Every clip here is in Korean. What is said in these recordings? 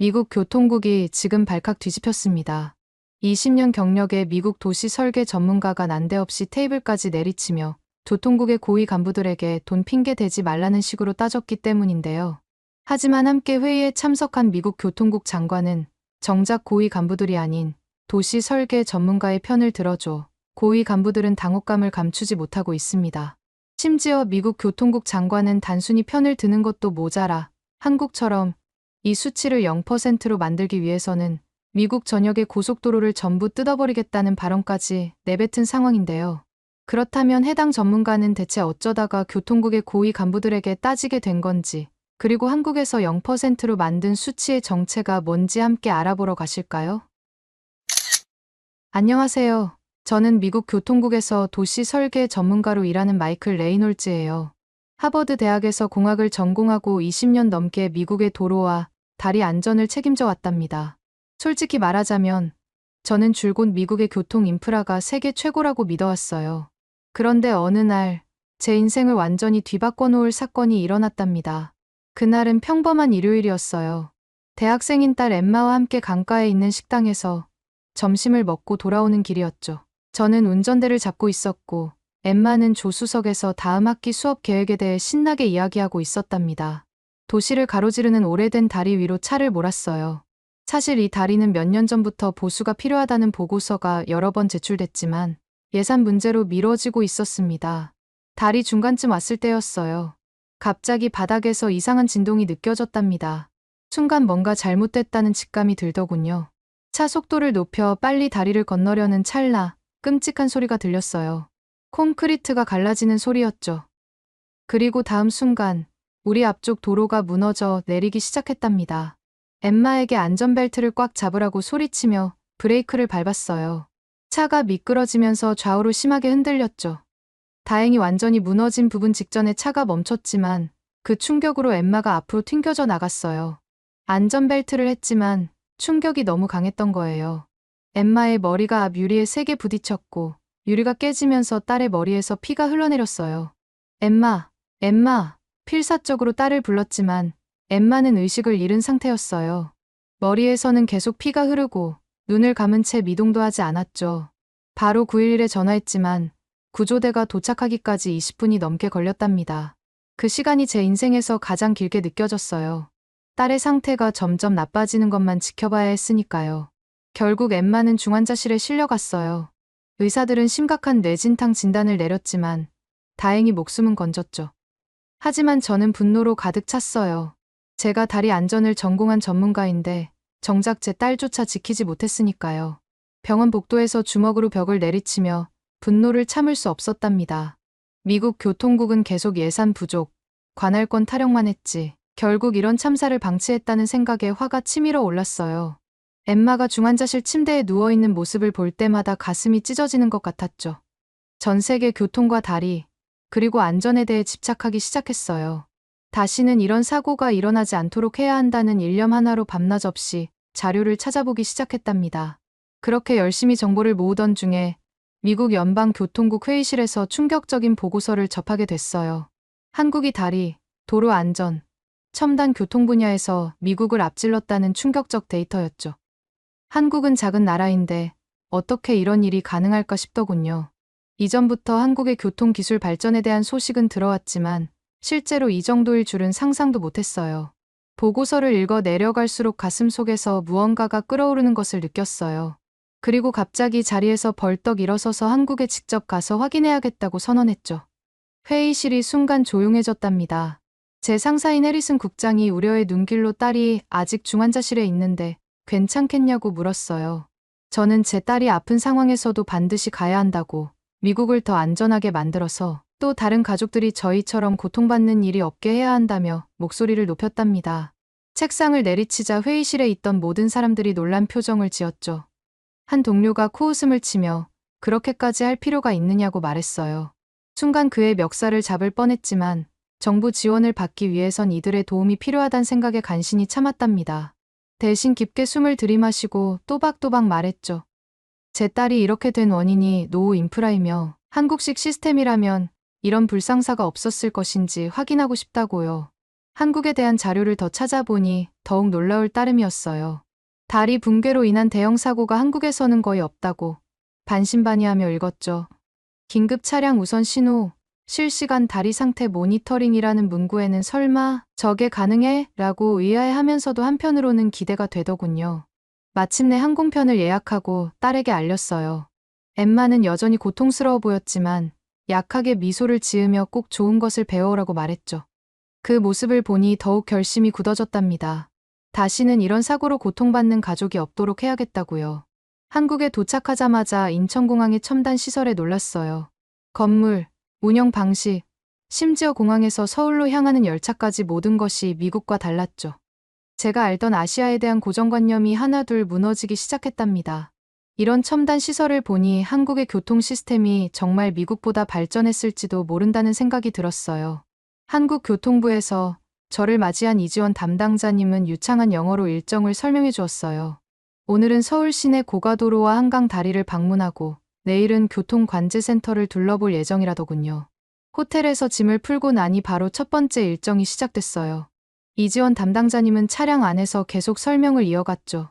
미국 교통국이 지금 발칵 뒤집혔습니다. 20년 경력의 미국 도시 설계 전문가가 난데없이 테이블까지 내리치며 교통국의 고위 간부들에게 돈 핑계 대지 말라는 식으로 따졌기 때문인데요. 하지만 함께 회의에 참석한 미국 교통국 장관은 정작 고위 간부들이 아닌 도시 설계 전문가의 편을 들어줘 고위 간부들은 당혹감을 감추지 못하고 있습니다. 심지어 미국 교통국 장관은 단순히 편을 드는 것도 모자라 한국처럼 이 수치를 0%로 만들기 위해서는 미국 전역의 고속도로를 전부 뜯어버리겠다는 발언까지 내뱉은 상황인데요. 그렇다면 해당 전문가는 대체 어쩌다가 교통국의 고위 간부들에게 따지게 된 건지, 그리고 한국에서 0%로 만든 수치의 정체가 뭔지 함께 알아보러 가실까요? 안녕하세요. 저는 미국 교통국에서 도시 설계 전문가로 일하는 마이클 레이놀즈예요. 하버드 대학에서 공학을 전공하고 20년 넘게 미국의 도로와 다리 안전을 책임져 왔답니다. 솔직히 말하자면 저는 줄곧 미국의 교통 인프라가 세계 최고라고 믿어왔어요. 그런데 어느 날 제 인생을 완전히 뒤바꿔 놓을 사건이 일어났답니다. 그날은 평범한 일요일이었어요. 대학생인 딸 엠마와 함께 강가에 있는 식당에서 점심을 먹고 돌아오는 길이었죠. 저는 운전대를 잡고 있었고 엠마는 조수석에서 다음 학기 수업 계획에 대해 신나게 이야기하고 있었답니다. 도시를 가로지르는 오래된 다리 위로 차를 몰았어요. 사실 이 다리는 몇 년 전부터 보수가 필요하다는 보고서가 여러 번 제출됐지만 예산 문제로 미뤄지고 있었습니다. 다리 중간쯤 왔을 때였어요. 갑자기 바닥에서 이상한 진동이 느껴졌답니다. 순간 뭔가 잘못됐다는 직감이 들더군요. 차 속도를 높여 빨리 다리를 건너려는 찰나 끔찍한 소리가 들렸어요. 콘크리트가 갈라지는 소리였죠. 그리고 다음 순간 우리 앞쪽 도로가 무너져 내리기 시작했답니다. 엠마에게 안전벨트를 꽉 잡으라고 소리치며 브레이크를 밟았어요. 차가 미끄러지면서 좌우로 심하게 흔들렸죠. 다행히 완전히 무너진 부분 직전에 차가 멈췄지만 그 충격으로 엠마가 앞으로 튕겨져 나갔어요. 안전벨트를 했지만 충격이 너무 강했던 거예요. 엠마의 머리가 앞 유리에 세게 부딪혔고 유리가 깨지면서 딸의 머리에서 피가 흘러내렸어요. 엠마, 엠마, 필사적으로 딸을 불렀지만 엠마는 의식을 잃은 상태였어요. 머리에서는 계속 피가 흐르고 눈을 감은 채 미동도 하지 않았죠. 바로 911에 전화했지만 구조대가 도착하기까지 20분이 넘게 걸렸답니다. 그 시간이 제 인생에서 가장 길게 느껴졌어요. 딸의 상태가 점점 나빠지는 것만 지켜봐야 했으니까요. 결국 엠마는 중환자실에 실려갔어요. 의사들은 심각한 뇌진탕 진단을 내렸지만 다행히 목숨은 건졌죠. 하지만 저는 분노로 가득 찼어요. 제가 다리 안전을 전공한 전문가인데 정작 제 딸조차 지키지 못했으니까요. 병원 복도에서 주먹으로 벽을 내리치며 분노를 참을 수 없었답니다. 미국 교통국은 계속 예산 부족, 관할권 타령만 했지. 결국 이런 참사를 방치했다는 생각에 화가 치밀어 올랐어요. 엠마가 중환자실 침대에 누워있는 모습을 볼 때마다 가슴이 찢어지는 것 같았죠. 전 세계 교통과 다리, 그리고 안전에 대해 집착하기 시작했어요. 다시는 이런 사고가 일어나지 않도록 해야 한다는 일념 하나로 밤낮 없이 자료를 찾아보기 시작했답니다. 그렇게 열심히 정보를 모으던 중에 미국 연방교통국 회의실에서 충격적인 보고서를 접하게 됐어요. 한국이 다리, 도로 안전, 첨단 교통 분야에서 미국을 앞질렀다는 충격적 데이터였죠. 한국은 작은 나라인데 어떻게 이런 일이 가능할까 싶더군요. 이전부터 한국의 교통기술 발전에 대한 소식은 들어왔지만 실제로 이 정도일 줄은 상상도 못했어요. 보고서를 읽어 내려갈수록 가슴 속에서 무언가가 끓어오르는 것을 느꼈어요. 그리고 갑자기 자리에서 벌떡 일어서서 한국에 직접 가서 확인해야겠다고 선언했죠. 회의실이 순간 조용해졌답니다. 제 상사인 해리슨 국장이 우려의 눈길로 딸이 아직 중환자실에 있는데 괜찮겠냐고 물었어요. 저는 제 딸이 아픈 상황에서도 반드시 가야 한다고, 미국을 더 안전하게 만들어서 또 다른 가족들이 저희처럼 고통받는 일이 없게 해야 한다며 목소리를 높였답니다. 책상을 내리치자 회의실에 있던 모든 사람들이 놀란 표정을 지었죠. 한 동료가 코웃음을 치며 그렇게까지 할 필요가 있느냐고 말했어요. 순간 그의 멱살을 잡을 뻔했지만 정부 지원을 받기 위해선 이들의 도움이 필요하단 생각에 간신히 참았답니다. 대신 깊게 숨을 들이마시고 또박또박 말했죠. 제 딸이 이렇게 된 원인이 노후 인프라이며 한국식 시스템이라면 이런 불상사가 없었을 것인지 확인하고 싶다고요. 한국에 대한 자료를 더 찾아보니 더욱 놀라울 따름이었어요. 다리 붕괴로 인한 대형 사고가 한국에서는 거의 없다고 반신반의하며 읽었죠. 긴급 차량 우선 신호, 실시간 다리 상태 모니터링이라는 문구에는 설마 저게 가능해? 라고 의아해하면서도 한편으로는 기대가 되더군요. 마침내 항공편을 예약하고 딸에게 알렸어요. 엠마는 여전히 고통스러워 보였지만 약하게 미소를 지으며 꼭 좋은 것을 배워오라고 말했죠. 그 모습을 보니 더욱 결심이 굳어졌답니다. 다시는 이런 사고로 고통받는 가족이 없도록 해야겠다고요. 한국에 도착하자마자 인천공항의 첨단 시설에 놀랐어요. 건물, 운영 방식, 심지어 공항에서 서울로 향하는 열차까지 모든 것이 미국과 달랐죠. 제가 알던 아시아에 대한 고정관념이 하나둘 무너지기 시작했답니다. 이런 첨단 시설을 보니 한국의 교통 시스템이 정말 미국보다 발전했을지도 모른다는 생각이 들었어요. 한국교통부에서 저를 맞이한 이지원 담당자님은 유창한 영어로 일정을 설명해 주었어요. 오늘은 서울 시내 고가도로와 한강 다리를 방문하고 내일은 교통관제센터를 둘러볼 예정이라더군요. 호텔에서 짐을 풀고 나니 바로 첫 번째 일정이 시작됐어요. 이지원 담당자님은 차량 안에서 계속 설명을 이어갔죠.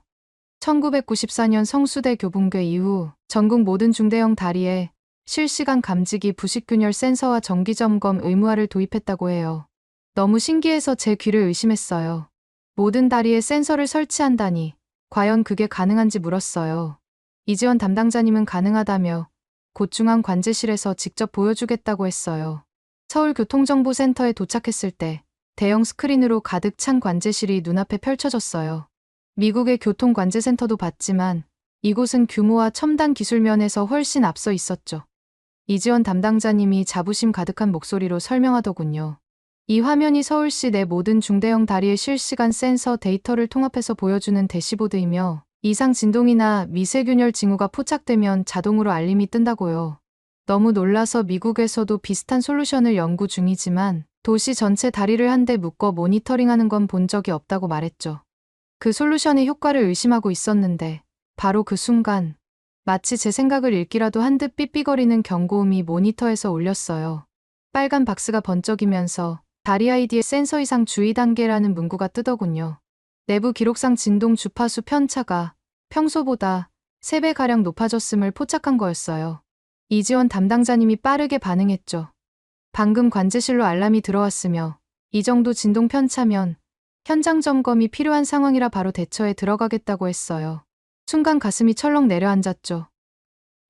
1994년 성수대 교붕괴 이후 전국 모든 중대형 다리에 실시간 감지기 부식균열 센서와 정기점검 의무화를 도입했다고 해요. 너무 신기해서 제 귀를 의심했어요. 모든 다리에 센서를 설치한다니 과연 그게 가능한지 물었어요. 이지원 담당자님은 가능하다며 곧 중앙관제실에서 직접 보여주겠다고 했어요. 서울교통정보센터에 도착했을 때 대형 스크린으로 가득 찬 관제실이 눈앞에 펼쳐졌어요. 미국의 교통관제센터도 봤지만 이곳은 규모와 첨단 기술 면에서 훨씬 앞서 있었죠. 이지원 담당자님이 자부심 가득한 목소리로 설명하더군요. 이 화면이 서울시 내 모든 중대형 다리의 실시간 센서 데이터를 통합해서 보여주는 대시보드이며 이상 진동이나 미세균열 징후가 포착되면 자동으로 알림이 뜬다고요. 너무 놀라서 미국에서도 비슷한 솔루션을 연구 중이지만 도시 전체 다리를 한데 묶어 모니터링하는 건 본 적이 없다고 말했죠. 그 솔루션의 효과를 의심하고 있었는데 바로 그 순간 마치 제 생각을 읽기라도 한 듯 삐삐거리는 경고음이 모니터에서 울렸어요. 빨간 박스가 번쩍이면서 다리 아이디의 센서 이상 주의 단계라는 문구가 뜨더군요. 내부 기록상 진동 주파수 편차가 평소보다 3배가량 높아졌음을 포착한 거였어요. 이지원 담당자님이 빠르게 반응했죠. 방금 관제실로 알람이 들어왔으며 이 정도 진동 편차면 현장 점검이 필요한 상황이라 바로 대처에 들어가겠다고 했어요. 순간 가슴이 철렁 내려앉았죠.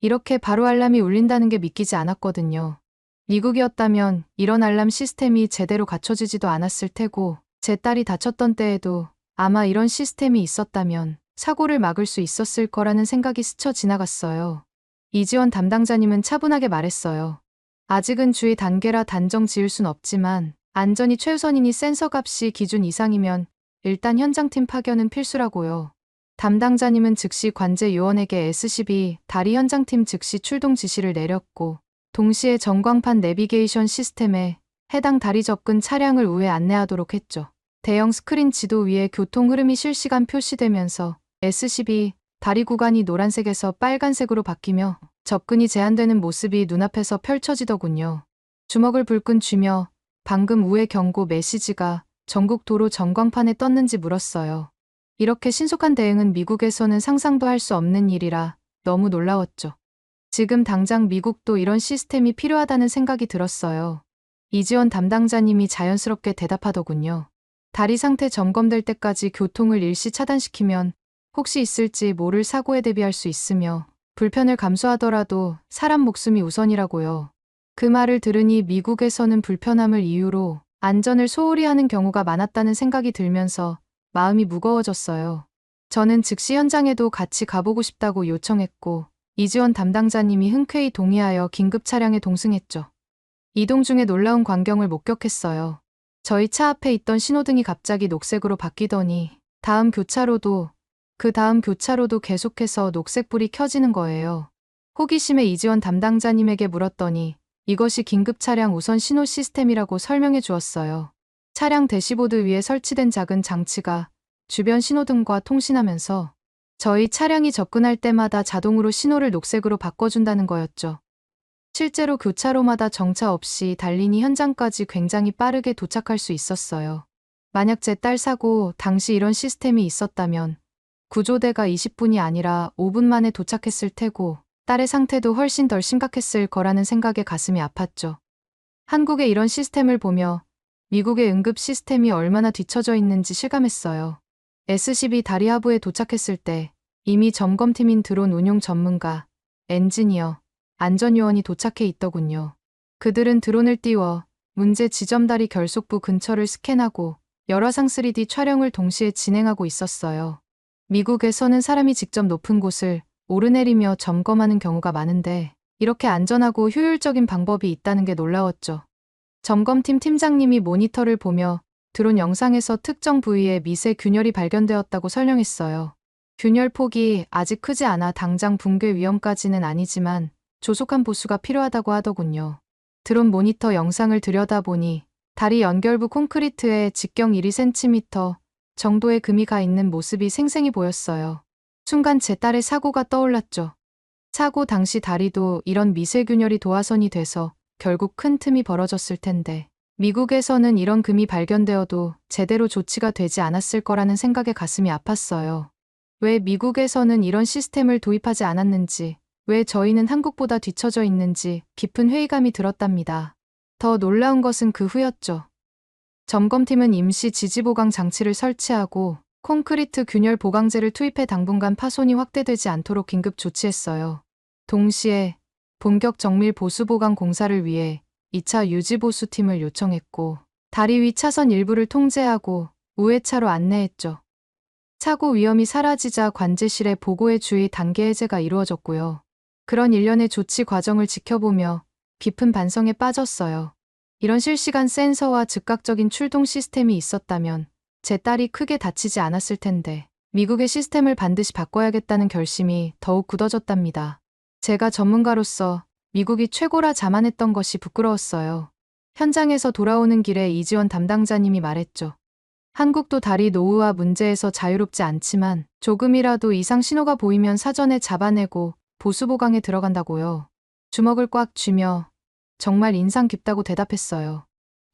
이렇게 바로 알람이 울린다는 게 믿기지 않았거든요. 미국이었다면 이런 알람 시스템이 제대로 갖춰지지도 않았을 테고 제 딸이 다쳤던 때에도 아마 이런 시스템이 있었다면 사고를 막을 수 있었을 거라는 생각이 스쳐 지나갔어요. 이지원 담당자님은 차분하게 말했어요. 아직은 주의 단계라 단정 지을 순 없지만 안전이 최우선이니 센서 값이 기준 이상이면 일단 현장팀 파견은 필수라고요. 담당자님은 즉시 관제 요원에게 SCB 다리 현장팀 즉시 출동 지시를 내렸고 동시에 전광판 내비게이션 시스템에 해당 다리 접근 차량을 우회 안내하도록 했죠. 대형 스크린 지도 위에 교통 흐름이 실시간 표시되면서 SCB 다리 구간이 노란색에서 빨간색으로 바뀌며 접근이 제한되는 모습이 눈앞에서 펼쳐지더군요. 주먹을 불끈 쥐며 방금 우회 경고 메시지가 전국 도로 전광판에 떴는지 물었어요. 이렇게 신속한 대응은 미국에서는 상상도 할 수 없는 일이라 너무 놀라웠죠. 지금 당장 미국도 이런 시스템이 필요하다는 생각이 들었어요. 이지원 담당자님이 자연스럽게 대답하더군요. 다리 상태 점검될 때까지 교통을 일시 차단시키면 혹시 있을지 모를 사고에 대비할 수 있으며 불편을 감수하더라도 사람 목숨이 우선이라고요. 그 말을 들으니 미국에서는 불편함을 이유로 안전을 소홀히 하는 경우가 많았다는 생각이 들면서 마음이 무거워졌어요. 저는 즉시 현장에도 같이 가보고 싶다고 요청했고 이지원 담당자님이 흔쾌히 동의하여 긴급 차량에 동승했죠. 이동 중에 놀라운 광경을 목격했어요. 저희 차 앞에 있던 신호등이 갑자기 녹색으로 바뀌더니 그 다음 교차로도 계속해서 녹색불이 켜지는 거예요. 호기심에 이지원 담당자님에게 물었더니 이것이 긴급 차량 우선 신호 시스템이라고 설명해 주었어요. 차량 대시보드 위에 설치된 작은 장치가 주변 신호등과 통신하면서 저희 차량이 접근할 때마다 자동으로 신호를 녹색으로 바꿔준다는 거였죠. 실제로 교차로마다 정차 없이 달리니 현장까지 굉장히 빠르게 도착할 수 있었어요. 만약 제 딸 사고 당시 이런 시스템이 있었다면 구조대가 20분이 아니라 5분 만에 도착했을 테고 딸의 상태도 훨씬 덜 심각했을 거라는 생각에 가슴이 아팠죠. 한국의 이런 시스템을 보며 미국의 응급 시스템이 얼마나 뒤처져 있는지 실감했어요. SCB 다리 하부에 도착했을 때 이미 점검팀인 드론 운용 전문가, 엔지니어, 안전요원이 도착해 있더군요. 그들은 드론을 띄워 문제 지점 다리 결속부 근처를 스캔하고 열화상 3D 촬영을 동시에 진행하고 있었어요. 미국에서는 사람이 직접 높은 곳을 오르내리며 점검하는 경우가 많은데 이렇게 안전하고 효율적인 방법이 있다는 게 놀라웠죠. 점검팀 팀장님이 모니터를 보며 드론 영상에서 특정 부위에 미세 균열이 발견되었다고 설명했어요. 균열 폭이 아직 크지 않아 당장 붕괴 위험까지는 아니지만 조속한 보수가 필요하다고 하더군요. 드론 모니터 영상을 들여다보니 다리 연결부 콘크리트에 직경 1~2cm 정도의 금이 가 있는 모습이 생생히 보였어요. 순간 제 딸의 사고가 떠올랐죠. 사고 당시 다리도 이런 미세균열이 도화선이 돼서 결국 큰 틈이 벌어졌을 텐데 미국에서는 이런 금이 발견되어도 제대로 조치가 되지 않았을 거라는 생각에 가슴이 아팠어요. 왜 미국에서는 이런 시스템을 도입하지 않았는지, 왜 저희는 한국보다 뒤처져 있는지 깊은 회의감이 들었답니다. 더 놀라운 것은 그 후였죠. 점검팀은 임시 지지보강 장치를 설치하고 콘크리트 균열 보강제를 투입해 당분간 파손이 확대되지 않도록 긴급 조치했어요. 동시에 본격 정밀 보수 보강 공사를 위해 2차 유지 보수팀을 요청했고 다리 위 차선 일부를 통제하고 우회차로 안내했죠. 사고 위험이 사라지자 관제실의 보고의 주의 단계 해제가 이루어졌고요. 그런 일련의 조치 과정을 지켜보며 깊은 반성에 빠졌어요. 이런 실시간 센서와 즉각적인 출동 시스템이 있었다면 제 딸이 크게 다치지 않았을 텐데 미국의 시스템을 반드시 바꿔야겠다는 결심이 더욱 굳어졌답니다. 제가 전문가로서 미국이 최고라 자만했던 것이 부끄러웠어요. 현장에서 돌아오는 길에 이지원 담당자님이 말했죠. 한국도 다리 노후화 문제에서 자유롭지 않지만 조금이라도 이상 신호가 보이면 사전에 잡아내고 보수 보강에 들어간다고요. 주먹을 꽉 쥐며 정말 인상 깊다고 대답했어요.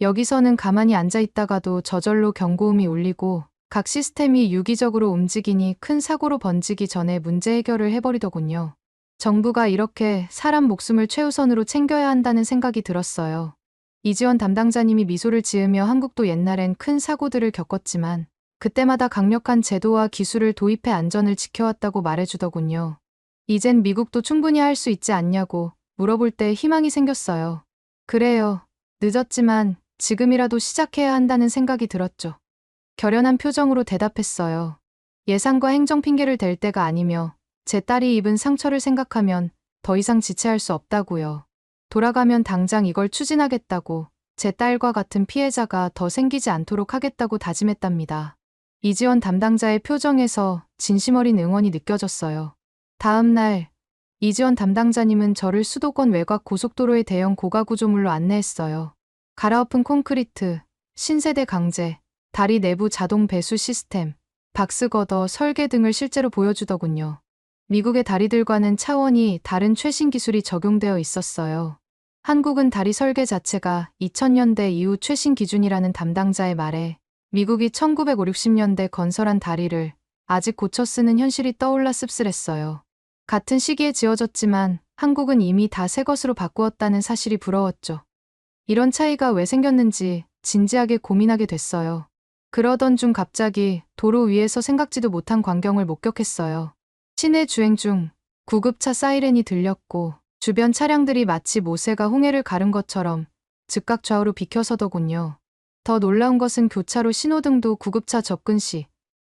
여기서는 가만히 앉아 있다가도 저절로 경고음이 울리고 각 시스템이 유기적으로 움직이니 큰 사고로 번지기 전에 문제 해결을 해버리더군요. 정부가 이렇게 사람 목숨을 최우선으로 챙겨야 한다는 생각이 들었어요. 이지원 담당자님이 미소를 지으며 한국도 옛날엔 큰 사고들을 겪었지만 그때마다 강력한 제도와 기술을 도입해 안전을 지켜왔다고 말해주더군요. 이젠 미국도 충분히 할 수 있지 않냐고 물어볼 때 희망이 생겼어요. 그래요. 늦었지만 지금이라도 시작해야 한다는 생각이 들었죠. 결연한 표정으로 대답했어요. 예산과 행정 핑계를 댈 때가 아니며 제 딸이 입은 상처를 생각하면 더 이상 지체할 수 없다고요. 돌아가면 당장 이걸 추진하겠다고 제 딸과 같은 피해자가 더 생기지 않도록 하겠다고 다짐했답니다. 이지원 담당자의 표정에서 진심 어린 응원이 느껴졌어요. 다음 날 이지원 담당자님은 저를 수도권 외곽 고속도로의 대형 고가구조물로 안내했어요. 갈아엎은 콘크리트, 신세대 강제, 다리 내부 자동 배수 시스템, 박스거더 설계 등을 실제로 보여주더군요. 미국의 다리들과는 차원이 다른 최신 기술이 적용되어 있었어요. 한국은 다리 설계 자체가 2000년대 이후 최신 기준이라는 담당자의 말에 미국이 1950~60년대 건설한 다리를 아직 고쳐 쓰는 현실이 떠올라 씁쓸했어요. 같은 시기에 지어졌지만 한국은 이미 다 새 것으로 바꾸었다는 사실이 부러웠죠. 이런 차이가 왜 생겼는지 진지하게 고민하게 됐어요. 그러던 중 갑자기 도로 위에서 생각지도 못한 광경을 목격했어요. 시내 주행 중 구급차 사이렌이 들렸고 주변 차량들이 마치 모세가 홍해를 가른 것처럼 즉각 좌우로 비켜서더군요. 더 놀라운 것은 교차로 신호등도 구급차 접근 시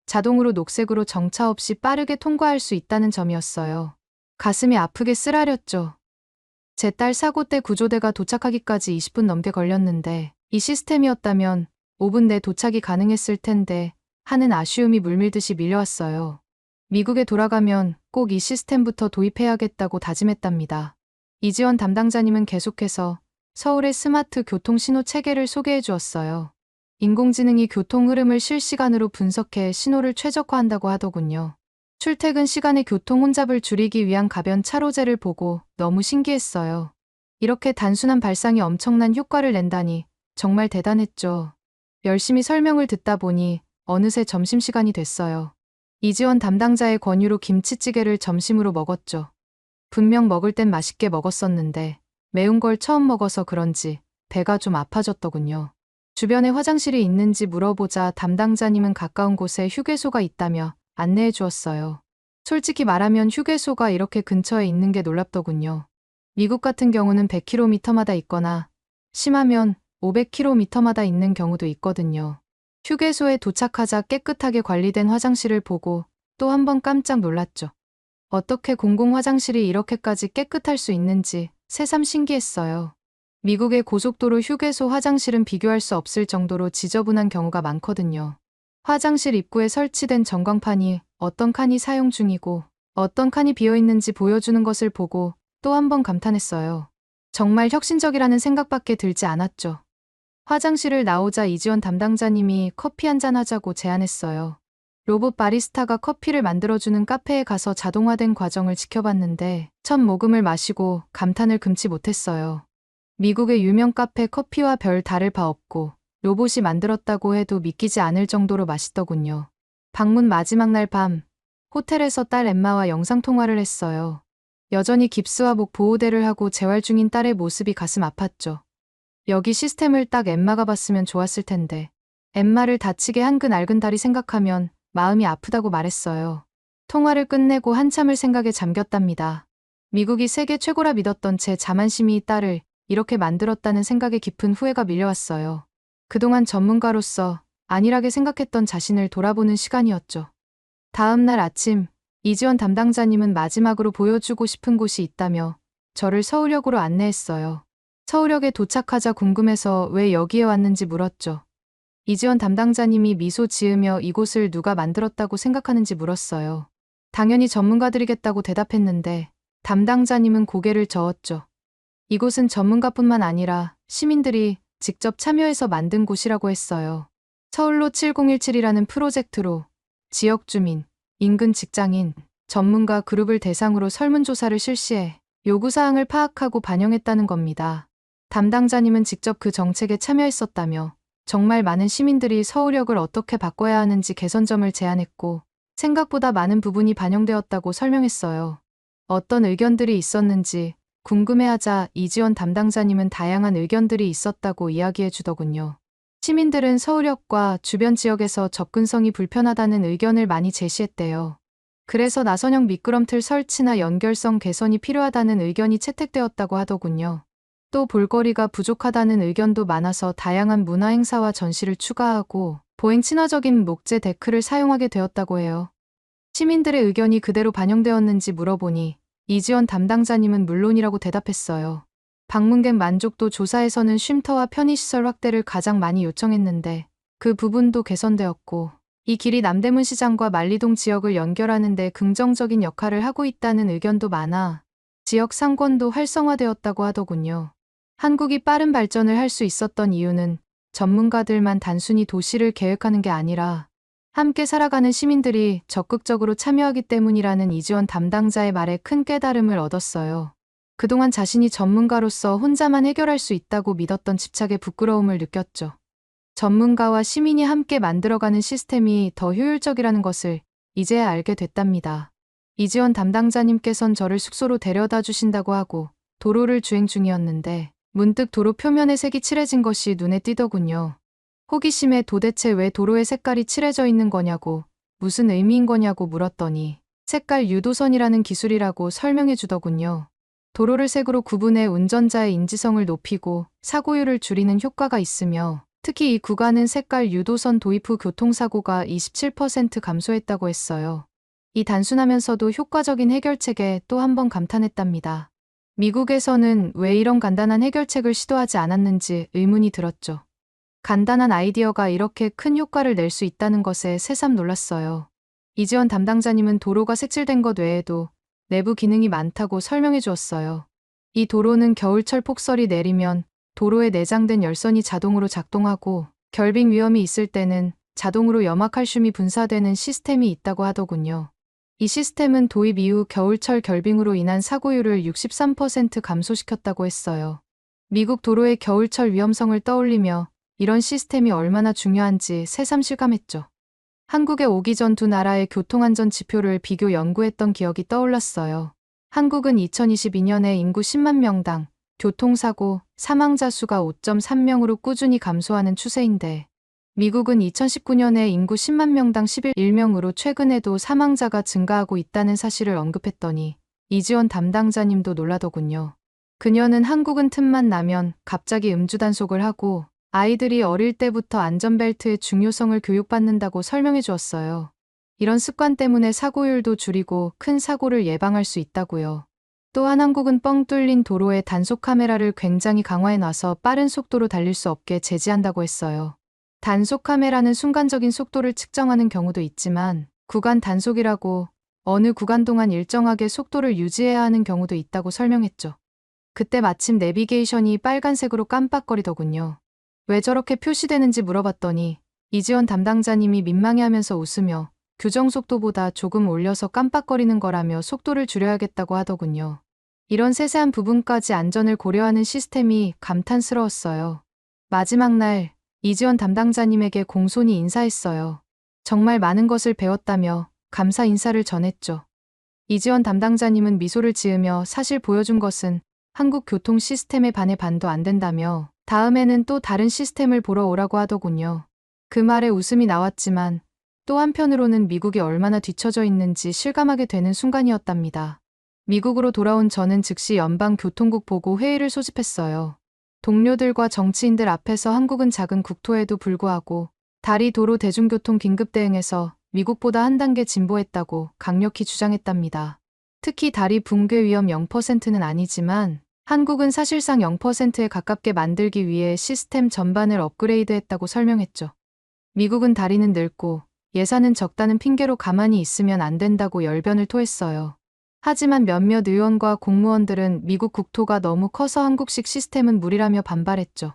자동으로 녹색으로 정차 없이 빠르게 통과할 수 있다는 점이었어요. 가슴이 아프게 쓰라렸죠. 제 딸 사고 때 구조대가 도착하기까지 20분 넘게 걸렸는데 이 시스템이었다면 5분 내 도착이 가능했을 텐데 하는 아쉬움이 물밀듯이 밀려왔어요. 미국에 돌아가면 꼭 이 시스템부터 도입해야겠다고 다짐했답니다. 이지원 담당자님은 계속해서 서울의 스마트 교통 신호 체계를 소개해 주었어요. 인공지능이 교통 흐름을 실시간으로 분석해 신호를 최적화한다고 하더군요. 출퇴근 시간에 교통 혼잡을 줄이기 위한 가변 차로제를 보고 너무 신기했어요. 이렇게 단순한 발상이 엄청난 효과를 낸다니 정말 대단했죠. 열심히 설명을 듣다 보니 어느새 점심시간이 됐어요. 이지원 담당자의 권유로 김치찌개를 점심으로 먹었죠. 분명 먹을 땐 맛있게 먹었었는데 매운 걸 처음 먹어서 그런지 배가 좀 아파졌더군요. 주변에 화장실이 있는지 물어보자 담당자님은 가까운 곳에 휴게소가 있다며 안내해 주었어요. 솔직히 말하면 휴게소가 이렇게 근처에 있는 게 놀랍더군요. 미국 같은 경우는 100km마다 있거나 심하면 500km마다 있는 경우도 있거든요. 휴게소에 도착하자 깨끗하게 관리된 화장실을 보고 또 한 번 깜짝 놀랐죠. 어떻게 공공 화장실이 이렇게까지 깨끗할 수 있는지 새삼 신기했어요. 미국의 고속도로 휴게소 화장실은 비교할 수 없을 정도로 지저분한 경우가 많거든요. 화장실 입구에 설치된 전광판이 어떤 칸이 사용 중이고 어떤 칸이 비어 있는지 보여주는 것을 보고 또 한 번 감탄했어요. 정말 혁신적이라는 생각밖에 들지 않았죠. 화장실을 나오자 이지원 담당자님이 커피 한잔 하자고 제안했어요. 로봇 바리스타가 커피를 만들어주는 카페에 가서 자동화된 과정을 지켜봤는데 첫 모금을 마시고 감탄을 금치 못했어요. 미국의 유명 카페 커피와 별 다를 바 없고 로봇이 만들었다고 해도 믿기지 않을 정도로 맛있더군요. 방문 마지막 날 밤, 호텔에서 딸 엠마와 영상통화를 했어요. 여전히 깁스와 목 보호대를 하고 재활 중인 딸의 모습이 가슴 아팠죠. 여기 시스템을 딱 엠마가 봤으면 좋았을 텐데. 엠마를 다치게 한 그 낡은 다리 생각하면 마음이 아프다고 말했어요. 통화를 끝내고 한참을 생각에 잠겼답니다. 미국이 세계 최고라 믿었던 제 자만심이 딸을 이렇게 만들었다는 생각에 깊은 후회가 밀려왔어요. 그동안 전문가로서 안일하게 생각했던 자신을 돌아보는 시간이었죠. 다음 날 아침, 이지원 담당자님은 마지막으로 보여주고 싶은 곳이 있다며 저를 서울역으로 안내했어요. 서울역에 도착하자 궁금해서 왜 여기에 왔는지 물었죠. 이지원 담당자님이 미소 지으며 이곳을 누가 만들었다고 생각하는지 물었어요. 당연히 전문가들이겠다고 대답했는데 담당자님은 고개를 저었죠. 이곳은 전문가뿐만 아니라 시민들이 직접 참여해서 만든 곳이라고 했어요. 서울로 7017이라는 프로젝트로 지역 주민, 인근 직장인, 전문가 그룹을 대상으로 설문조사를 실시해 요구사항을 파악하고 반영했다는 겁니다. 담당자님은 직접 그 정책에 참여했었다며 정말 많은 시민들이 서울역을 어떻게 바꿔야 하는지 개선점을 제안했고 생각보다 많은 부분이 반영되었다고 설명했어요. 어떤 의견들이 있었는지 궁금해하자 이지원 담당자님은 다양한 의견들이 있었다고 이야기해 주더군요. 시민들은 서울역과 주변 지역에서 접근성이 불편하다는 의견을 많이 제시했대요. 그래서 나선형 미끄럼틀 설치나 연결성 개선이 필요하다는 의견이 채택되었다고 하더군요. 또 볼거리가 부족하다는 의견도 많아서 다양한 문화행사와 전시를 추가하고 보행 친화적인 목재 데크를 사용하게 되었다고 해요. 시민들의 의견이 그대로 반영되었는지 물어보니 이지원 담당자님은 물론이라고 대답했어요. 방문객 만족도 조사에서는 쉼터와 편의시설 확대를 가장 많이 요청했는데 그 부분도 개선되었고 이 길이 남대문 시장과 만리동 지역을 연결하는 데 긍정적인 역할을 하고 있다는 의견도 많아 지역 상권도 활성화되었다고 하더군요. 한국이 빠른 발전을 할 수 있었던 이유는 전문가들만 단순히 도시를 계획하는 게 아니라 함께 살아가는 시민들이 적극적으로 참여하기 때문이라는 이지원 담당자의 말에 큰 깨달음을 얻었어요. 그동안 자신이 전문가로서 혼자만 해결할 수 있다고 믿었던 집착에 부끄러움을 느꼈죠. 전문가와 시민이 함께 만들어가는 시스템이 더 효율적이라는 것을 이제야 알게 됐답니다. 이지원 담당자님께선 저를 숙소로 데려다 주신다고 하고 도로를 주행 중이었는데 문득 도로 표면에 색이 칠해진 것이 눈에 띄더군요. 호기심에 도대체 왜 도로에 색깔이 칠해져 있는 거냐고 무슨 의미인 거냐고 물었더니 색깔 유도선이라는 기술이라고 설명해 주더군요. 도로를 색으로 구분해 운전자의 인지성을 높이고 사고율을 줄이는 효과가 있으며 특히 이 구간은 색깔 유도선 도입 후 교통사고가 27% 감소했다고 했어요. 이 단순하면서도 효과적인 해결책에 또 한 번 감탄했답니다. 미국에서는 왜 이런 간단한 해결책을 시도하지 않았는지 의문이 들었죠. 간단한 아이디어가 이렇게 큰 효과를 낼 수 있다는 것에 새삼 놀랐어요. 이지원 담당자님은 도로가 색칠된 것 외에도 내부 기능이 많다고 설명해 주었어요. 이 도로는 겨울철 폭설이 내리면 도로에 내장된 열선이 자동으로 작동하고 결빙 위험이 있을 때는 자동으로 염화칼슘이 분사되는 시스템이 있다고 하더군요. 이 시스템은 도입 이후 겨울철 결빙으로 인한 사고율을 63% 감소시켰다고 했어요. 미국 도로의 겨울철 위험성을 떠올리며 이런 시스템이 얼마나 중요한지 새삼 실감했죠. 한국에 오기 전 두 나라의 교통안전 지표를 비교 연구했던 기억이 떠올랐어요. 한국은 2022년에 인구 10만 명당 교통사고 사망자 수가 5.3명으로 꾸준히 감소하는 추세인데, 미국은 2019년에 인구 10만 명당 11명으로 최근에도 사망자가 증가하고 있다는 사실을 언급했더니 이지원 담당자님도 놀라더군요. 그녀는 한국은 틈만 나면 갑자기 음주 단속을 하고 아이들이 어릴 때부터 안전벨트의 중요성을 교육받는다고 설명해 주었어요. 이런 습관 때문에 사고율도 줄이고 큰 사고를 예방할 수 있다고요. 또한 한국은 뻥 뚫린 도로에 단속 카메라를 굉장히 강화해 놔서 빠른 속도로 달릴 수 없게 제지한다고 했어요. 단속 카메라는 순간적인 속도를 측정하는 경우도 있지만 구간 단속이라고 어느 구간 동안 일정하게 속도를 유지해야 하는 경우도 있다고 설명했죠. 그때 마침 내비게이션이 빨간색으로 깜빡거리더군요. 왜 저렇게 표시되는지 물어봤더니 이지원 담당자님이 민망해하면서 웃으며 규정 속도보다 조금 올려서 깜빡거리는 거라며 속도를 줄여야겠다고 하더군요. 이런 세세한 부분까지 안전을 고려하는 시스템이 감탄스러웠어요. 마지막 날 이지원 담당자님에게 공손히 인사했어요. 정말 많은 것을 배웠다며 감사 인사를 전했죠. 이지원 담당자님은 미소를 지으며 사실 보여준 것은 한국 교통 시스템의 반의 반도 안 된다며 다음에는 또 다른 시스템을 보러 오라고 하더군요. 그 말에 웃음이 나왔지만 또 한편으로는 미국이 얼마나 뒤처져 있는지 실감하게 되는 순간이었답니다. 미국으로 돌아온 저는 즉시 연방교통국 보고 회의를 소집했어요. 동료들과 정치인들 앞에서 한국은 작은 국토에도 불구하고 다리 도로 대중교통 긴급 대응에서 미국보다 한 단계 진보했다고 강력히 주장했답니다. 특히 다리 붕괴 위험 0%는 아니지만 한국은 사실상 0%에 가깝게 만들기 위해 시스템 전반을 업그레이드했다고 설명했죠. 미국은 다리는 늙고 예산은 적다는 핑계로 가만히 있으면 안 된다고 열변을 토했어요. 하지만 몇몇 의원과 공무원들은 미국 국토가 너무 커서 한국식 시스템은 무리라며 반발했죠.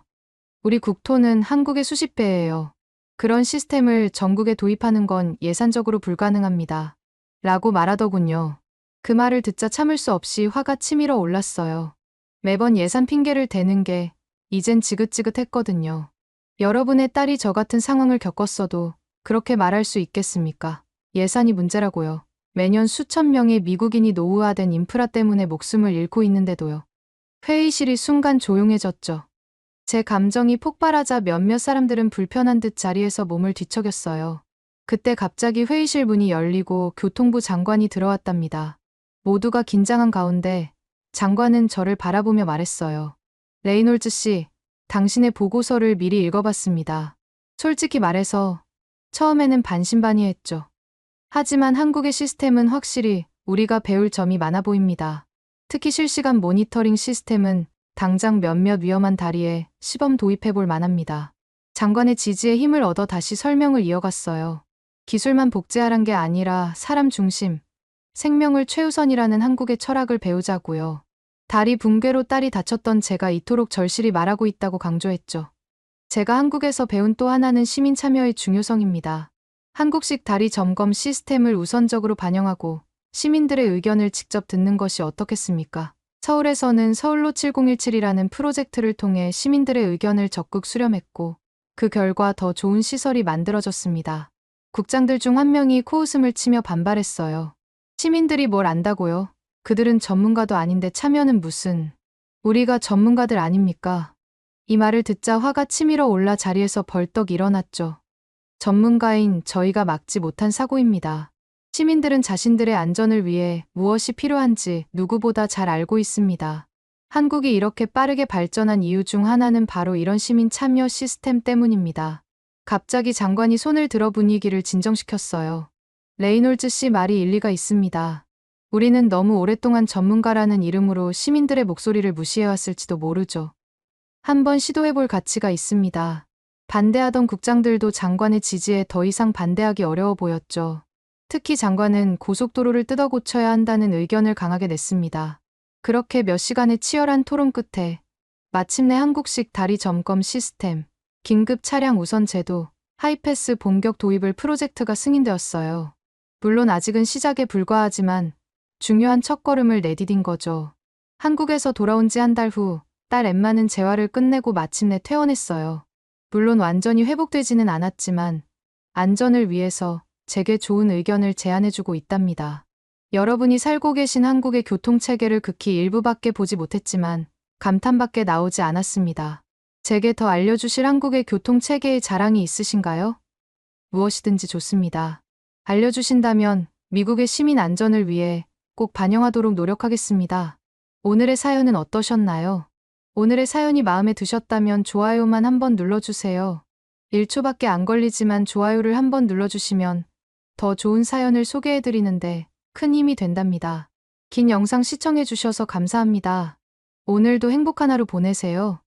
우리 국토는 한국의 수십 배예요. 그런 시스템을 전국에 도입하는 건 예산적으로 불가능합니다. 라고 말하더군요. 그 말을 듣자 참을 수 없이 화가 치밀어 올랐어요. 매번 예산 핑계를 대는 게 이젠 지긋지긋했거든요. 여러분의 딸이 저 같은 상황을 겪었어도 그렇게 말할 수 있겠습니까? 예산이 문제라고요. 매년 수천 명의 미국인이 노후화된 인프라 때문에 목숨을 잃고 있는데도요. 회의실이 순간 조용해졌죠. 제 감정이 폭발하자 몇몇 사람들은 불편한 듯 자리에서 몸을 뒤척였어요. 그때 갑자기 회의실 문이 열리고 교통부 장관이 들어왔답니다. 모두가 긴장한 가운데 장관은 저를 바라보며 말했어요. 레이놀즈 씨, 당신의 보고서를 미리 읽어봤습니다. 솔직히 말해서 처음에는 반신반의했죠. 하지만 한국의 시스템은 확실히 우리가 배울 점이 많아 보입니다. 특히 실시간 모니터링 시스템은 당장 몇몇 위험한 다리에 시범 도입해볼 만합니다. 장관의 지지에 힘을 얻어 다시 설명을 이어갔어요. 기술만 복제하란 게 아니라 사람 중심, 생명을 최우선이라는 한국의 철학을 배우자고요. 다리 붕괴로 딸이 다쳤던 제가 이토록 절실히 말하고 있다고 강조했죠. 제가 한국에서 배운 또 하나는 시민 참여의 중요성입니다. 한국식 다리 점검 시스템을 우선적으로 반영하고 시민들의 의견을 직접 듣는 것이 어떻겠습니까? 서울에서는 서울로 7017이라는 프로젝트를 통해 시민들의 의견을 적극 수렴했고 그 결과 더 좋은 시설이 만들어졌습니다. 국장들 중 한 명이 코웃음을 치며 반발했어요. 시민들이 뭘 안다고요? 그들은 전문가도 아닌데 참여는 무슨. 우리가 전문가들 아닙니까? 이 말을 듣자 화가 치밀어 올라 자리에서 벌떡 일어났죠. 전문가인 저희가 막지 못한 사고입니다. 시민들은 자신들의 안전을 위해 무엇이 필요한지 누구보다 잘 알고 있습니다. 한국이 이렇게 빠르게 발전한 이유 중 하나는 바로 이런 시민 참여 시스템 때문입니다. 갑자기 장관이 손을 들어 분위기를 진정시켰어요. 레이놀즈 씨 말이 일리가 있습니다. 우리는 너무 오랫동안 전문가라는 이름으로 시민들의 목소리를 무시해왔을지도 모르죠. 한번 시도해볼 가치가 있습니다. 반대하던 국장들도 장관의 지지에 더 이상 반대하기 어려워 보였죠. 특히 장관은 고속도로를 뜯어 고쳐야 한다는 의견을 강하게 냈습니다. 그렇게 몇 시간의 치열한 토론 끝에 마침내 한국식 다리 점검 시스템, 긴급 차량 우선 제도, 하이패스 본격 도입을 프로젝트가 승인되었어요. 물론 아직은 시작에 불과하지만 중요한 첫걸음을 내디딘 거죠. 한국에서 돌아온 지 한 달 후 딸 엠마는 재활을 끝내고 마침내 퇴원했어요. 물론 완전히 회복되지는 않았지만 안전을 위해서 제게 좋은 의견을 제안해주고 있답니다. 여러분이 살고 계신 한국의 교통체계를 극히 일부밖에 보지 못했지만 감탄밖에 나오지 않았습니다. 제게 더 알려주실 한국의 교통체계의 자랑이 있으신가요? 무엇이든지 좋습니다. 알려주신다면 미국의 시민 안전을 위해 꼭 반영하도록 노력하겠습니다. 오늘의 사연은 어떠셨나요? 오늘의 사연이 마음에 드셨다면 좋아요만 한번 눌러주세요. 1초밖에 안 걸리지만 좋아요를 한번 눌러주시면 더 좋은 사연을 소개해드리는데 큰 힘이 된답니다. 긴 영상 시청해주셔서 감사합니다. 오늘도 행복한 하루 보내세요.